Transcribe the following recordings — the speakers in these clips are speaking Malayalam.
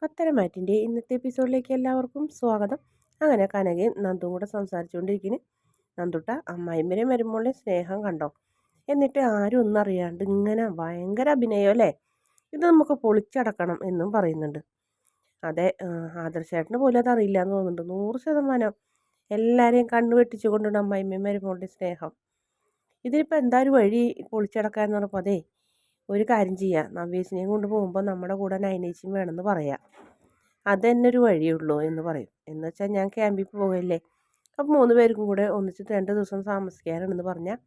പത്തരമാറ്റിൻ്റെ ഇന്നത്തെ എപ്പിസോഡിലേക്ക് എല്ലാവർക്കും സ്വാഗതം. അങ്ങനെ കനകയും നന്ദും കൂടെ സംസാരിച്ചുകൊണ്ടിരിക്കുന്നു. നന്ദുട്ട അമ്മായിമ്മരെ വരുമ്പോഴേ സ്നേഹം കണ്ടോ, എന്നിട്ട് ആരും ഒന്നും അറിയാണ്ട് ഇങ്ങനെ ഭയങ്കര അഭിനയം അല്ലേ, ഇത് നമുക്ക് പൊളിച്ചടക്കണം എന്നും പറയുന്നുണ്ട്. അതെ, ആദർശേട്ടന് പോലും അത് അറിയില്ല എന്ന് തോന്നുന്നുണ്ട്. 100% എല്ലാവരെയും കണ്ണു വെട്ടിച്ചുകൊണ്ടുണ്ട് അമ്മായിമ്മ വരുമ്പോഴുടെ സ്നേഹം. ഇതിനിപ്പോൾ എന്താ ഒരു വഴി പൊളിച്ചടക്കാന്ന് പറഞ്ഞപ്പോൾ, അതെ ഒരു കാര്യം ചെയ്യാം, നവ്യേച്ചിനെയും കൊണ്ട് പോകുമ്പോൾ നമ്മുടെ കൂടെ നയനേച്ചിയും വേണമെന്ന് പറയാം. അത് തന്നെ ഒരു വഴിയുള്ളൂ എന്ന് പറയും. എന്ന് വെച്ചാൽ ഞാൻ ക്യാമ്പിൽ പോകല്ലേ, അപ്പം 3 പേർക്കും കൂടെ ഒന്നിച്ച് 2 ദിവസം താമസിക്കാനുണ്ടെന്ന് പറഞ്ഞാൽ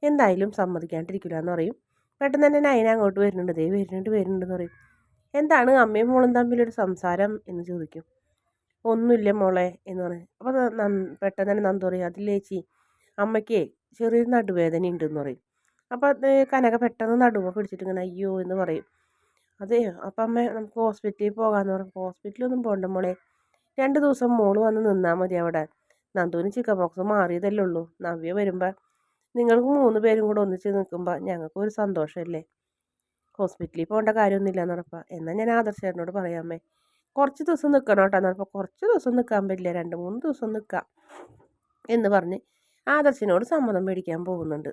എന്തായാലും സമ്മതിക്കാണ്ടിരിക്കില്ല എന്ന് പറയും. പെട്ടെന്ന് തന്നെ നയന അങ്ങോട്ട് വരുന്നുണ്ട്, ദേ വരുന്നുണ്ടെന്ന് പറയും. എന്താണ് അമ്മയും മോളും തമ്മിലൊരു സംസാരം എന്ന് ചോദിക്കും. ഒന്നുമില്ല മോളെ എന്ന് പറയും. അപ്പോൾ പെട്ടെന്ന് തന്നെ നന്ദു പറയും, അതില്ലേച്ചി അമ്മയ്ക്കേ ചെറിയൊരു നടുവേദന ഉണ്ടെന്ന് പറയും. അപ്പോൾ അത് കനക പെട്ടെന്ന് നടുവ് പിടിച്ചിട്ട് ഇങ്ങനെ അയ്യോ എന്ന് പറയും. അതെയോ, അപ്പം അമ്മ നമുക്ക് ഹോസ്പിറ്റലിൽ പോകാമെന്ന് പറയും. ഹോസ്പിറ്റലൊന്നും പോകണ്ട മോളെ, 2 ദിവസം മോള് വന്ന് നിന്നാൽ മതി അവിടെ. നന്ദുവിന് ചിക്കൻ ബോക്സ് മാറിയതല്ലേ ഉള്ളൂ. നവ്യ വരുമ്പോൾ നിങ്ങൾക്ക് 3 പേരും കൂടെ ഒന്നിച്ച് നിൽക്കുമ്പോൾ ഞങ്ങൾക്കൊരു സന്തോഷമല്ലേ. ഹോസ്പിറ്റലിൽ പോകേണ്ട കാര്യമൊന്നുമില്ല എന്ന് പറഞ്ഞപ്പോൾ, എന്നാൽ ഞാൻ ആദർശേട്ടനോട് പറയാമേ കുറച്ച് ദിവസം നിൽക്കണം കേട്ടോ എന്ന് പറഞ്ഞപ്പോൾ, കുറച്ച് ദിവസം നിൽക്കാൻ പറ്റില്ല, 2-3 ദിവസം നിൽക്കാം എന്ന് പറഞ്ഞ് ആദർശിനോട് സമ്മതം മേടിക്കാൻ പോകുന്നുണ്ട്.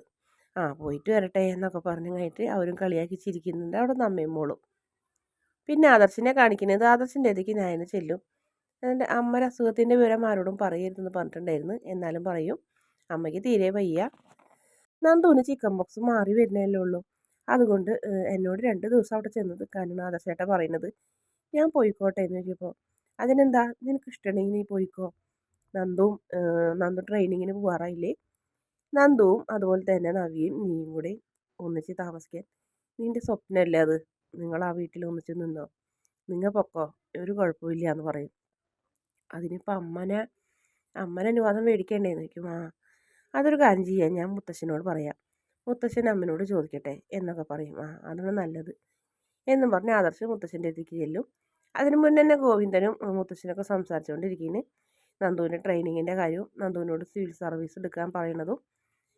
പോയിട്ട് വരട്ടെ എന്നൊക്കെ പറഞ്ഞു കഴിഞ്ഞിട്ട് അവരും കളിയാക്കി ചിരിക്കുന്നുണ്ട് അവിടെ നിന്ന് അമ്മയും മോളും. പിന്നെ ആദർശിനെ കാണിക്കുന്നത്, ആദർശിൻ്റെ അടുത്തേക്ക് നയന ചെല്ലും. എൻ്റെ അമ്മയുടെ അസുഖത്തിൻ്റെ വിവരം ആരോടും പറയരുതെന്ന് പറഞ്ഞിട്ടുണ്ടായിരുന്നു, എന്നാലും പറയും. അമ്മയ്ക്ക് തീരെ വയ്യ, നന്ദുവിന് ചിക്കൻ ബോക്സ് മാറി വരുന്നതല്ലേ ഉള്ളൂ, അതുകൊണ്ട് എന്നോട് 2 ദിവസം അവിടെ ചെന്ന് നിൽക്കാനാണ് ആദർശേട്ട പറയുന്നത്. ഞാൻ പോയിക്കോട്ടെ എന്ന് ചോദിച്ചപ്പോൾ, അതിനെന്താ, നിനക്ക് ഇഷ്ടമുണ്ടെങ്കിൽ നീ പോയിക്കോ. നന്ദു ട്രെയിനിങ്ങിന് പോകാറായില്ലേ. നന്ദുവും അതുപോലെ തന്നെ നവിയും നീയും കൂടി ഒന്നിച്ച് താമസിക്കാൻ നിൻ്റെ സ്വപ്നമല്ലേ അത്. നിങ്ങൾ ആ വീട്ടിൽ ഒന്നിച്ച് നിന്നോ, നിങ്ങൾ പൊക്കോ, ഒരു കുഴപ്പമില്ല എന്ന് പറയും. അതിനിപ്പോൾ അമ്മനെ അനുവാദം മേടിക്കണ്ടേന്ന് ചോദിക്കും. അതൊരു കാര്യം ചെയ്യാം, ഞാൻ മുത്തശ്ശനോട് പറയാം, മുത്തശ്ശൻ അമ്മനോട് ചോദിക്കട്ടെ എന്നൊക്കെ പറയും. അതാണ് നല്ലത് എന്നും പറഞ്ഞ് ആദർശ് മുത്തശ്ശൻ്റെ അടുത്തേക്ക് ചെല്ലും. അതിന് മുന്നേ തന്നെ ഗോവിന്ദനും മുത്തശ്ശനൊക്കെ സംസാരിച്ചുകൊണ്ടിരിക്കുന്നു. നന്ദുവിൻ്റെ ട്രെയിനിങ്ങിൻ്റെ കാര്യവും നന്ദുവിനോട് സിവിൽ സർവീസ് എടുക്കാൻ പറയുന്നതും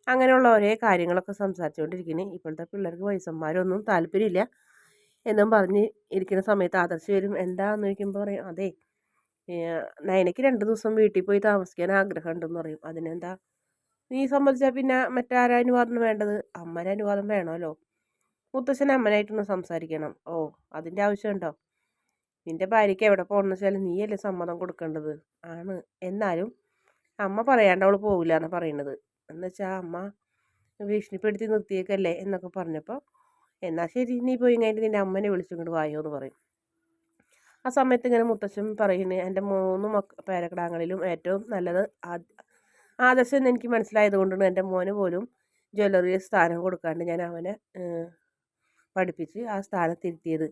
അങ്ങനെയുള്ള ഒരേ കാര്യങ്ങളൊക്കെ സംസാരിച്ചുകൊണ്ടിരിക്കുന്നു. ഇപ്പോഴത്തെ പിള്ളേർക്ക് വയസ്സന്മാരൊന്നും താല്പര്യമില്ല എന്നും പറഞ്ഞ് ഇരിക്കുന്ന സമയത്ത് ആദർശ് വരും. എന്താന്ന് ചോദിക്കുമ്പോൾ പറയും, അതെ നയനയ്ക്ക് 2 ദിവസം വീട്ടിൽ പോയി താമസിക്കാൻ ആഗ്രഹമുണ്ടെന്ന് പറയും. അതിനെന്താ, നീ സമ്മതിച്ചാൽ പിന്നെ മറ്റാരാ അനുവാദം വേണ്ടത്, അമ്മയുടെ അനുവാദം വേണമല്ലോ. മുത്തശ്ശൻ അമ്മനായിട്ടൊന്ന് സംസാരിക്കണം. അതിൻ്റെ ആവശ്യമുണ്ടോ, നിൻ്റെ ഭാര്യയ്ക്ക് എവിടെ പോകണമെന്ന് വെച്ചാൽ നീയല്ലേ സമ്മതം കൊടുക്കേണ്ടത്. ആണ്, എന്നാലും അമ്മ പറയാണ്ട് അവൾ പോകില്ല എന്നാണ് പറയണത്. എന്നുവെച്ചാൽ അമ്മ ഭീഷണിപ്പെടുത്തി നിർത്തിയേക്കല്ലേ എന്നൊക്കെ പറഞ്ഞപ്പോൾ, എന്നാൽ ശരി നീ പോയി കഴിഞ്ഞിട്ട് നിൻ്റെ അമ്മനെ വിളിച്ചിങ്ങോട്ട് വായോ എന്ന് പറയും. ആ സമയത്ത് ഇങ്ങനെ മുത്തശ്ശൻ പറയുന്നത്, എൻ്റെ 3 പേരക്കിടാങ്ങളിലും ഏറ്റവും നല്ലത് ആദർശം എന്ന് എനിക്ക് മനസ്സിലായത് കൊണ്ടാണ് എൻ്റെ മോന് പോലും ജ്വല്ലറി സ്ഥാനം കൊടുക്കാണ്ട് ഞാൻ അവനെ പഠിപ്പിച്ച് ആ സ്ഥാനത്തിരുത്തിയത്.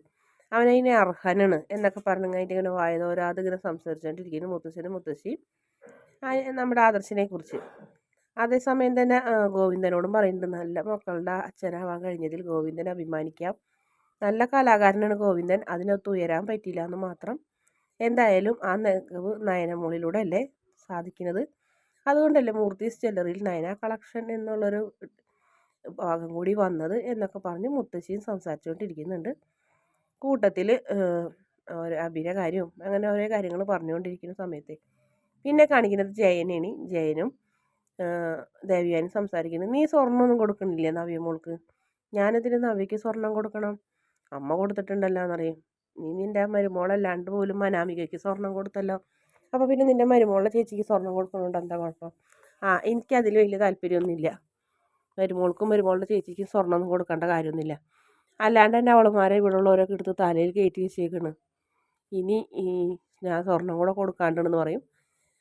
അവനതിനെ അർഹനാണ് എന്നൊക്കെ പറഞ്ഞു കഴിഞ്ഞിട്ട് ഇങ്ങനെ വായതോരാതെ ഇങ്ങനെ സംസാരിച്ചുകൊണ്ടിരിക്കുന്നു മുത്തശ്ശനും മുത്തശ്ശിയും നമ്മുടെ ആദർശിനെ കുറിച്ച്. അതേസമയം തന്നെ ഗോവിന്ദനോടും പറയുന്നുണ്ട്, നല്ല മക്കളുടെ അച്ഛനാവാൻ കഴിഞ്ഞതിൽ ഗോവിന്ദൻ അഭിമാനിക്കാം. നല്ല കലാകാരനാണ് ഗോവിന്ദൻ, അതിനൊത്ത് ഉയരാൻ പറ്റില്ല എന്ന് മാത്രം. എന്തായാലും ആ മികവ് നയനമോളിലൂടെ അല്ലേ സാധിക്കുന്നത്. അതുകൊണ്ടല്ലേ മൂർത്തീസ് ജ്വല്ലറിയിൽ നയന കളക്ഷൻ എന്നുള്ളൊരു ഭാഗം കൂടി വന്നത് എന്നൊക്കെ പറഞ്ഞ് മുത്തശ്ശിയും സംസാരിച്ചുകൊണ്ടിരിക്കുന്നുണ്ട്. കൂട്ടത്തിൽ അഭിനയ കാര്യവും അങ്ങനെ ഓരോ കാര്യങ്ങൾ പറഞ്ഞുകൊണ്ടിരിക്കുന്ന സമയത്ത് പിന്നെ കാണിക്കുന്നത് ജയനാണ്. ജയനും ദേവയാനി സംസാരിക്കുന്നത്, നീ സ്വർണ്ണമൊന്നും കൊടുക്കണില്ലേ നവ്യ മോൾക്ക്, ഞാനതിന് നവ്യയ്ക്ക് സ്വർണം കൊടുക്കണം, അമ്മ കൊടുത്തിട്ടുണ്ടല്ലോ എന്നറിയും. നീ നിൻ്റെ മരുമോളല്ലാണ്ട് പോലും അനാമികയ്ക്ക് സ്വർണം കൊടുത്തല്ലോ, അപ്പോൾ പിന്നെ നിൻ്റെ മരുമോളുടെ ചേച്ചിക്ക് സ്വർണം കൊടുക്കണോണ്ട് എന്താ കുഴപ്പം. എനിക്കതിൽ വലിയ താല്പര്യമൊന്നുമില്ല, മരുമോൾക്കും മരുമോളുടെ ചേച്ചിക്ക് സ്വർണ്ണമൊന്നും കൊടുക്കേണ്ട കാര്യമൊന്നുമില്ല, അല്ലാണ്ട് തന്നെ അവളുമാരെ ഇവിടെ ഉള്ളവരൊക്കെ എടുത്ത് തലയിൽ കയറ്റി വെച്ചേക്കണ്, ഇനി ഞാൻ സ്വർണം കൂടെ കൊടുക്കാണ്ടെന്ന് പറയും.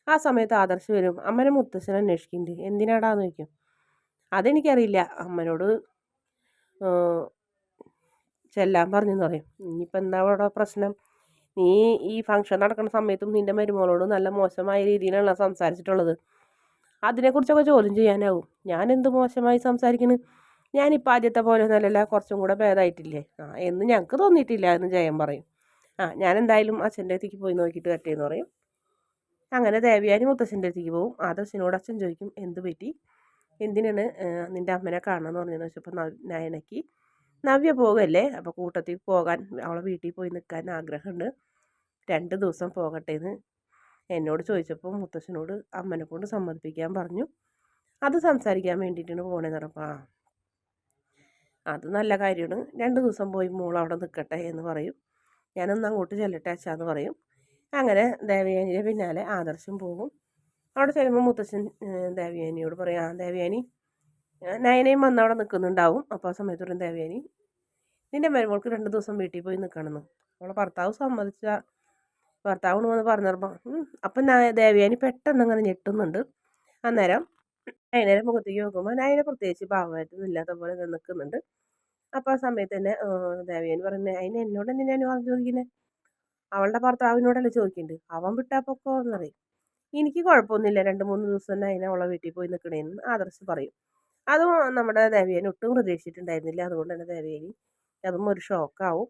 ആ സമയത്ത് ആദർശ് വരും. അമ്മനെ മുത്തശ്ശനെ അന്വേഷിക്കുന്നുണ്ട്. എന്തിനാടാന്ന് ചോദിക്കും. അതെനിക്കറിയില്ല, അമ്മനോട് ചെല്ലാൻ പറഞ്ഞെന്ന് പറയും. ഇനിയിപ്പോൾ എന്താ അവിടെ പ്രശ്നം, നീ ഈ ഫംഗ്ഷൻ നടക്കുന്ന സമയത്തും നിൻ്റെ മരുമോളോട് നല്ല മോശമായ രീതിയിലാണ് സംസാരിച്ചിട്ടുള്ളത്, അതിനെക്കുറിച്ചൊക്കെ ചോദ്യം ചെയ്യാനാവും. ഞാൻ എന്ത് മോശമായി സംസാരിക്കുന്നു, ഞാനിപ്പോൾ ആദ്യത്തെ പോലെ ഒന്നല്ലല്ല, കുറച്ചും കൂടെ ഭേദമായിട്ടില്ലേ എന്ന് ഞങ്ങൾക്ക് തോന്നിയിട്ടില്ല എന്ന് ജയൻ പറയും. ഞാൻ എന്തായാലും അച്ഛൻ്റെ അടുത്തേക്ക് പോയി നോക്കിയിട്ട് വരട്ടെ എന്ന് പറയും. അങ്ങനെ ദേവയാനി മുത്തശ്ശൻ്റെ അടുത്തേക്ക് പോകും. ആദർശിനോട് അച്ഛൻ ചോദിക്കും, എന്ത് പറ്റി, എന്തിനാണ് നിൻ്റെ അമ്മനെ കാണണമെന്ന് പറഞ്ഞതെന്ന് വെച്ചപ്പോൾ നയനയ്ക്ക് നവ്യ പോകല്ലേ, അപ്പോൾ കൂട്ടത്തിൽ പോകാൻ അവളെ വീട്ടിൽ പോയി നിൽക്കാൻ ആഗ്രഹമുണ്ട്, 2 ദിവസം പോകട്ടെ എന്ന് എന്നോട് ചോദിച്ചപ്പോൾ മുത്തശ്ശനോട് അമ്മനെ കൊണ്ട് സമ്മതിപ്പിക്കാൻ പറഞ്ഞു. അത് സംസാരിക്കാൻ വേണ്ടിയിട്ടാണ് പോണേന്ന് പറഞ്ഞപ്പോൾ അത് നല്ല കാര്യമാണ്, 2 ദിവസം പോയി മോൾ അവിടെ നിൽക്കട്ടെ എന്ന് പറയും. ഞാനൊന്ന് അങ്ങോട്ട് ചെല്ലട്ടെ അച്ഛാന്ന് പറയും. അങ്ങനെ ദേവയാനിയുടെ പിന്നാലെ ആദർശം പോകും. അവിടെ ചെല്ലുമ്പോൾ മുത്തശ്ശൻ ദേവയാനിയോട് പറയും, ദേവയാനി നയനയും വന്ന് അവിടെ നിൽക്കുന്നുണ്ടാവും. അപ്പോൾ ആ സമയത്ത് പറയും ദേവയാനി, നിൻ്റെ മരുമോൾക്ക് 2 ദിവസം വീട്ടിൽ പോയി നിൽക്കണമെന്ന്. അവളെ ഭർത്താവ് സമ്മതിച്ച ഭർത്താവ് വന്ന് പറഞ്ഞപ്പോൾ അപ്പം ദേവയാനി പെട്ടെന്ന് അങ്ങനെ ഞെട്ടുന്നുണ്ട്. അന്നേരം നയനയുടെ മുഖത്തേക്ക് നോക്കുമ്പോൾ നയന പ്രത്യേകിച്ച് ഭാവമായിട്ടൊന്നും ഇല്ലാത്ത പോലെ നിൽക്കുന്നുണ്ട്. അപ്പോൾ ആ സമയത്ത് തന്നെ ദേവയാനി പറയുന്നത്, അതിന് എന്നോട് എന്തിനാണ് അനുവാദം ചോദിക്കുന്നത്? അവളുടെ ഭർത്താവിനോടല്ലേ ചോദിക്കുന്നുണ്ട്. അവൻ വിട്ടാൽ പൊക്കോ എന്ന് പറയും. എനിക്ക് കുഴപ്പമൊന്നുമില്ല 2-3 ദിവസം തന്നെ അതിനെ അവളെ വീട്ടിൽ പോയി നിൽക്കണേന്ന് ആദർശ് പറയും. അതും നമ്മുടെ ദേവയാനി ഒട്ടും പ്രതീക്ഷിച്ചിട്ടുണ്ടായിരുന്നില്ല. അതുകൊണ്ട് തന്നെ ദേവയാനി അതും ഒരു ഷോക്കാവും.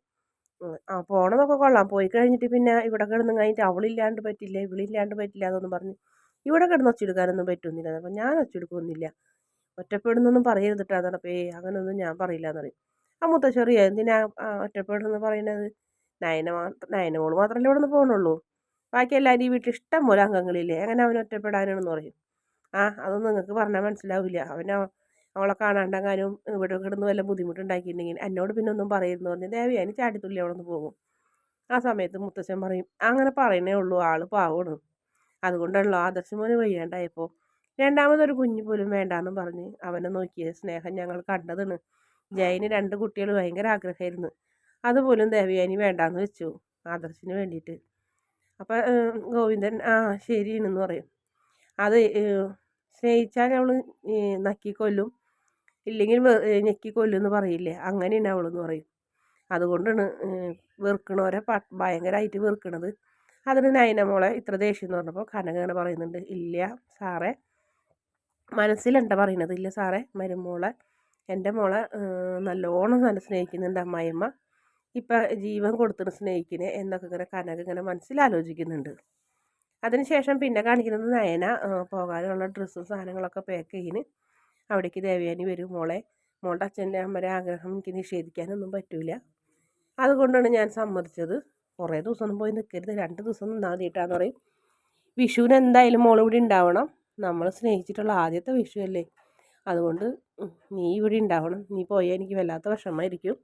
പോണതൊക്കെ കൊള്ളാം, പോയി കഴിഞ്ഞിട്ട് പിന്നെ ഇവിടെ കിടന്നും കഴിഞ്ഞിട്ട് അവളില്ലാണ്ട് പറ്റില്ല ഇവളില്ലാണ്ട് പറ്റില്ല എന്നൊന്നും പറഞ്ഞ് ഇവിടെ കിടന്ന് ഒച്ചെടുക്കാനൊന്നും പറ്റുന്നില്ല. അപ്പം ഞാൻ ഒച്ചെടുക്കൊന്നുമില്ല, ഒറ്റപ്പെടുന്നൊന്നും പറയരുതിട്ടാ എന്ന് പറഞ്ഞപ്പോൾ അങ്ങനെയൊന്നും ഞാൻ പറയില്ല എന്ന് പറയും. ആ മുത്തശ്ശേറി എന്തിനാ ഒറ്റപ്പെടുന്നു പറയുന്നത്? നയനമോള് മാത്രമല്ലേ ഇവിടെ നിന്ന് പോകണുള്ളൂ, ബാക്കി എല്ലാവരും ഈ വീട്ടിൽ ഇഷ്ടം പോലെ അംഗങ്ങളില്ലേ, അങ്ങനെ അവൻ ഒറ്റപ്പെടാനാണെന്ന് പറയും. അതൊന്നും നിങ്ങൾക്ക് പറഞ്ഞാൽ മനസ്സിലാവില്ല. അവളെ കാണാണ്ടെങ്ങാനും ഇവിടെ കിടന്ന് വല്ല ബുദ്ധിമുട്ടുണ്ടാക്കിയിട്ടുണ്ടെങ്കിൽ എന്നോട് പിന്നെ ഒന്നും പറയുന്നു പറഞ്ഞ് ദേവയാനി ചാടിത്തുള്ളി അവിടെ നിന്ന് പോകും. ആ സമയത്ത് മുത്തശ്ശൻ പറയും, അങ്ങനെ പറയണേ ഉള്ളൂ, ആള് പാവമാണ്, അതുകൊണ്ടാണല്ലോ ആദർശമോന് വയ്യാണ്ടായപ്പോൾ രണ്ടാമതൊരു കുഞ്ഞു പോലും വേണ്ടാന്നും പറഞ്ഞ് അവനെ നോക്കിയ സ്നേഹം ഞങ്ങൾ കണ്ടതാണ്. ജയന് 2 കുട്ടികൾ ഭയങ്കര ആഗ്രഹമായിരുന്നു, അതുപോലും ദേവയാനി വേണ്ടാന്ന് വെച്ചു ആദർശിന് വേണ്ടിയിട്ട്. അപ്പം ഗോവിന്ദൻ ശരിയാണെന്ന് പറയും. അത് സ്നേഹിച്ചാൽ അവൾ നക്കിക്കൊല്ലും, ഇല്ലെങ്കിൽ ഞെക്കിക്കൊല്ലും എന്ന് പറയില്ലേ, അങ്ങനെയാണ് അവളെന്ന് പറയും. അതുകൊണ്ടാണ് വെറുക്കണവരെ ഭയങ്കരമായിട്ട് വെറുക്കണത്. അതിന് നയന മോളെ ഇത്ര ദേഷ്യം എന്ന് പറഞ്ഞപ്പോൾ കനകങ്ങനെ പറയുന്നുണ്ട്, ഇല്ല സാറേ, മനസ്സിലെന്താ പറയണത്? ഇല്ല സാറേ, മരുമോളെ എൻ്റെ മോളെ നല്ലോണം തന്നെ സ്നേഹിക്കുന്നുണ്ട് അമ്മായിയമ്മ, ഇപ്പം ജീവൻ കൊടുത്തിട്ട് സ്നേഹിക്കണേ എന്നൊക്കെ ഇങ്ങനെ കനക ഇങ്ങനെ മനസ്സിലാലോചിക്കുന്നുണ്ട്. അതിനുശേഷം പിന്നെ കാണിക്കുന്നത് നയന പോകാനുള്ള ഡ്രസ്സും സാധനങ്ങളൊക്കെ പാക്ക് ചെയ്യുന്നു. അവിടേക്ക് ദേവയാനി വരും, മോളുടെ അച്ഛൻ്റെ അമ്മയുടെ ആഗ്രഹം എനിക്ക് നിഷേധിക്കാനൊന്നും പറ്റില്ല, അതുകൊണ്ടാണ് ഞാൻ സമ്മതിച്ചത്. കുറേ ദിവസമൊന്നും പോയി നിൽക്കരുത്, 2 ദിവസം നിന്നാൽ മതിയിട്ടാന്ന് പറയും. വിഷുവിന് എന്തായാലും മോൾ ഇവിടെ ഉണ്ടാവണം, നമ്മൾ സ്നേഹിച്ചിട്ടുള്ള ആദ്യത്തെ വിഷു അല്ലേ, അതുകൊണ്ട് നീ ഇവിടെ ഉണ്ടാവണം, നീ പോയാൽ എനിക്ക് വല്ലാത്ത വിഷമമായിരിക്കും.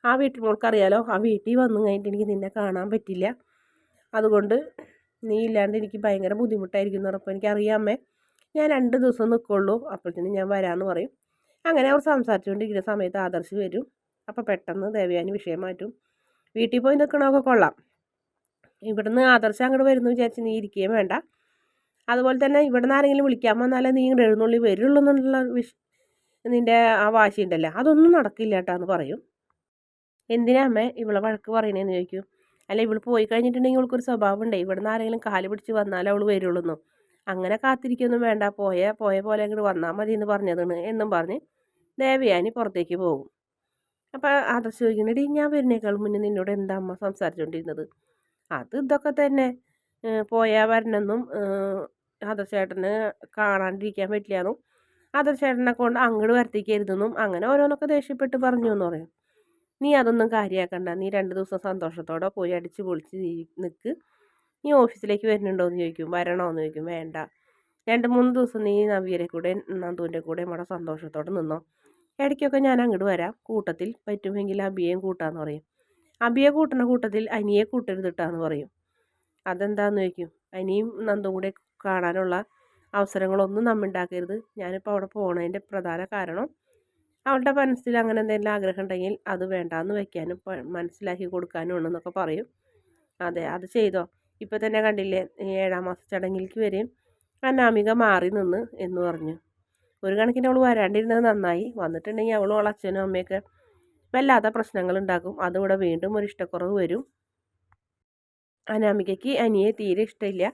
ആ വീട്ടിൽ മോൾക്കറിയാലോ, ആ വീട്ടിൽ വന്നു കഴിഞ്ഞിട്ട് എനിക്ക് നിന്നെ കാണാൻ പറ്റില്ല, അതുകൊണ്ട് നീ ഇല്ലാണ്ട് എനിക്ക് ഭയങ്കര ബുദ്ധിമുട്ടായിരിക്കും എന്ന് പറഞ്ഞപ്പോൾ എനിക്കറിയാമേ, ഞാൻ 2 ദിവസം നിൽക്കുള്ളൂ, അപ്പോഴത്തേനും ഞാൻ വരാമെന്ന് പറയും. അങ്ങനെ അവർ സംസാരിച്ചുകൊണ്ടിരിക്കുന്ന സമയത്ത് ആദർശ് വരും. അപ്പോൾ പെട്ടെന്ന് ദേവയാനി വിഷയം മാറ്റും, വീട്ടിൽ പോയി നിൽക്കണമൊക്കെ കൊള്ളാം, ഇവിടുന്ന് ആദർശം അങ്ങോട്ട് വരുന്നു വിചാരിച്ച് നീ ഇരിക്കുകയും വേണ്ട, അതുപോലെ തന്നെ ഇവിടുന്ന് ആരെങ്കിലും വിളിക്കാൻ വന്നാലേ നീ ഇങ്ങോട്ട് എഴുന്നള്ളി വരുള്ളൂ എന്നുള്ള നിൻ്റെ ആ വാശി ഉണ്ടല്ലോ, അതൊന്നും നടക്കില്ല കേട്ടാന്ന് പറയും. എന്തിനാ അമ്മേ ഇവളെ വഴക്ക് പറയണേന്ന് ചോദിക്കും. അല്ല, ഇവൾ പോയി കഴിഞ്ഞിട്ടുണ്ടെങ്കിൽ ഇവൾക്കൊരു സ്വഭാവം ഉണ്ട്, ഇവിടുന്ന് ആരെങ്കിലും കാല് പിടിച്ച് വന്നാലേ അവൾ വരുള്ളൂ, അങ്ങനെ കാത്തിരിക്കൊന്നും വേണ്ട, പോയ പോലെ അങ്ങോട്ട് വന്നാൽ മതി എന്ന് പറഞ്ഞതാണ് എന്നും പറഞ്ഞ് ദേവയാനി പുറത്തേക്ക് പോകും. അപ്പോൾ ആദർശ് ചോദിക്കുന്നുണ്ട്, ഞാൻ വരുന്നേക്കാൾ മുന്നേ നിന്നോട് എന്താ അമ്മ സംസാരിച്ചുകൊണ്ടിരുന്നത്? അത് ഇതൊക്കെ തന്നെ, പോയാൽ വരണമെന്നും ആദർശേട്ടന് കാണാണ്ടിരിക്കാൻ പറ്റില്ലെന്നും ആദർശേട്ടനെ കൊണ്ട് അങ്ങോട്ട് വരുത്തിക്കരുതെന്നും അങ്ങനെ ഓരോന്നൊക്കെ ദേഷ്യപ്പെട്ട് പറഞ്ഞു എന്ന് പറയും. നീ അതൊന്നും കാര്യമാക്കണ്ട, നീ 2 ദിവസം സന്തോഷത്തോടെ പോയി അടിച്ച് പൊളിച്ച് നിൽക്ക്, നീ ഓഫീസിലേക്ക് വരുന്നുണ്ടോ എന്ന് ചോദിക്കും. വരണോ എന്ന് ചോദിക്കും. വേണ്ട, 2-3 ദിവസം നീ നവ്യരെ കൂടെ നന്ദുവിൻ്റെ കൂടെ ഇവിടെ സന്തോഷത്തോടെ നിന്നോ, ഇടയ്ക്കൊക്കെ ഞാൻ അങ്ങോട്ട് വരാം, കൂട്ടത്തിൽ പറ്റുമെങ്കിൽ അബിയേയും കൂട്ടാന്ന് പറയും. അബിയെ കൂട്ടുന്ന കൂട്ടത്തിൽ അനിയെ കൂട്ടരുതിട്ടാന്ന് പറയും. അതെന്താന്ന് ചോദിക്കും. അനിയും നന്ദും കൂടെ കാണാനുള്ള അവസരങ്ങളൊന്നും നമ്മ ഉണ്ടാക്കരുത്, ഞാനിപ്പോൾ അവിടെ പോണതിൻ്റെ പ്രധാന കാരണം അവളുടെ മനസ്സിൽ അങ്ങനെ എന്തെങ്കിലും ആഗ്രഹം ഉണ്ടെങ്കിൽ അത് വേണ്ടാന്ന് വെക്കാനും മനസ്സിലാക്കി കൊടുക്കാനും ഉണ്ടെന്നൊക്കെ പറയും. അതെ, അത് ചെയ്തോ, ഇപ്പം തന്നെ കണ്ടില്ലേ 7-ാം മാസ ചടങ്ങിലേക്ക് വരെയും അനാമിക മാറി നിന്ന് എന്ന് പറഞ്ഞു. ഒരു കണക്കിന് അവൾ വരാണ്ടിരുന്നത് നന്നായി, വന്നിട്ടുണ്ടെങ്കിൽ അവളും അവളെ അച്ഛനും അമ്മയൊക്കെ വല്ലാത്ത പ്രശ്നങ്ങൾ ഉണ്ടാക്കും, അതിവിടെ വീണ്ടും ഒരു ഇഷ്ടക്കുറവ് വരും. അനാമികയ്ക്ക് അനിയെ തീരെ ഇഷ്ടമില്ല,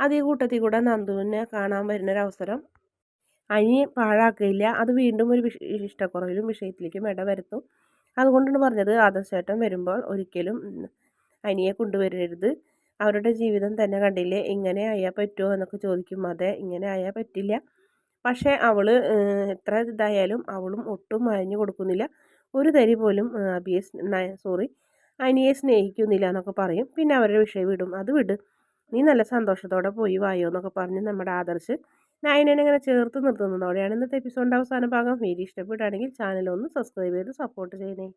അതേ കൂട്ടത്തിൽ കൂടെ നന്ദുവിനെ കാണാൻ വരുന്നൊരവസരം അനി പാഴാക്കില്ല, അത് വീണ്ടും ഒരു ഇഷ്ടക്കുറവിലും വിഷയത്തിലേക്കും ഇടവരുത്തും. അതുകൊണ്ടാണ് പറഞ്ഞത്, ആദർശേട്ടൻ വരുമ്പോൾ ഒരിക്കലും അനിയെ കൊണ്ടുവരരുത്, അവരുടെ ജീവിതം തന്നെ കണ്ടില്ലേ, ഇങ്ങനെ ആയാൽ പറ്റുമോ എന്നൊക്കെ ചോദിക്കും. അതെ, ഇങ്ങനെ ആയാൽ പറ്റില്ല, പക്ഷേ അവൾ എത്ര ഇതായാലും അവളും ഒട്ടും മയഞ്ഞു കൊടുക്കുന്നില്ല, ഒരു തരി പോലും അബിയെ അനിയെ സ്നേഹിക്കുന്നില്ല എന്നൊക്കെ പറയും. പിന്നെ അവരുടെ വിഷയം വിടും. അത് വിട്, നീ നല്ല സന്തോഷത്തോടെ പോയി വായോ എന്നൊക്കെ പറഞ്ഞ് നമ്മുടെ ആദർശ് നയനനെ ഇങ്ങനെ ചേർത്ത് നിർത്തുന്നതോടെയാണ് ഇന്നത്തെ എപ്പിസോഡിൻ്റെ അവസാന ഭാഗം. വീഡിയോ ഇഷ്ടപ്പെടുകയാണെങ്കിൽ ചാനൽ ഒന്ന് സബ്സ്ക്രൈബ് ചെയ്ത് സപ്പോർട്ട് ചെയ്യണേ.